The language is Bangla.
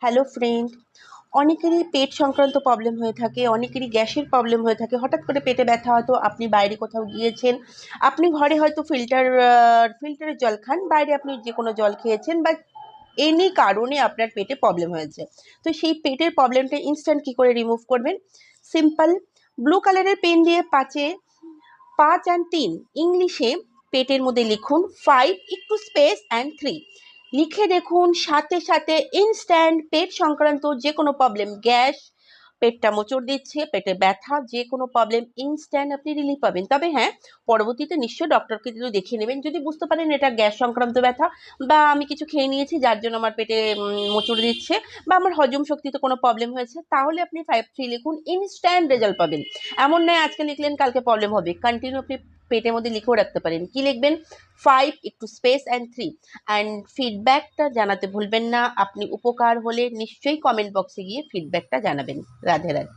হ্যালো ফ্রেন্ড, অনেকেরই পেট সংক্রান্ত প্রবলেম হয়ে থাকে, অনেকেরই গ্যাসের প্রবলেম হয়ে থাকে। হঠাৎ করে পেটে ব্যথা, হয়তো আপনি বাইরে কোথাও গিয়েছেন, আপনি ঘরে হয়তো ফিল্টারের জল খান, বাইরে আপনি যে কোনো জল খেয়েছেন, বা এনি কারণে আপনার পেটে প্রবলেম হয়েছে। তো সেই পেটের প্রবলেমটা ইনস্ট্যান্ট কী করে রিমুভ করবেন? সিম্পল, ব্লু কালারের পেন দিয়ে 5 and 3 ইংলিশে পেটের মধ্যে লিখুন 5, একটু স্পেস অ্যান্ড 3। লিখে দেখুন, সাথে সাথে ইনস্ট্যান্ট পেট সংক্রান্ত যে কোনো প্রবলেম, গ্যাস, পেটটা মোচড় দিচ্ছে, পেটে ব্যথা, যে কোনো প্রবলেম ইনস্ট্যান্ট আপনি রিলিফ পাবেন। তবে হ্যাঁ, পরবর্তীতে নিশ্চয়ই ডক্টরকে কিন্তু দেখিয়ে নেবেন। যদি বুঝতে পারেন এটা গ্যাস সংক্রান্ত ব্যথা, বা আমি কিছু খেয়ে নিয়েছি যার জন্য আমার পেটে মোচড় দিচ্ছে, বা আমার হজম শক্তিতে কোনো প্রবলেম হয়েছে, তাহলে আপনি 5-3 লিখুন, ইনস্ট্যান্ট রেজাল্ট পাবেন। এমন নয় আজকে লিখলেন কালকে প্রবলেম হবে। কন্টিনিউ আপনি পেটের মধ্যে লিখেও রাখতে পারেন। কি লিখবেন? 5, একটু স্পেস অ্যান্ড 3। অ্যান্ড ফিডব্যাকটা জানাতে ভুলবেন না। আপনি উপকার হলে নিশ্চয়ই কমেন্ট বক্সে গিয়ে ফিডব্যাকটা জানাবেন। রাধে রাধে।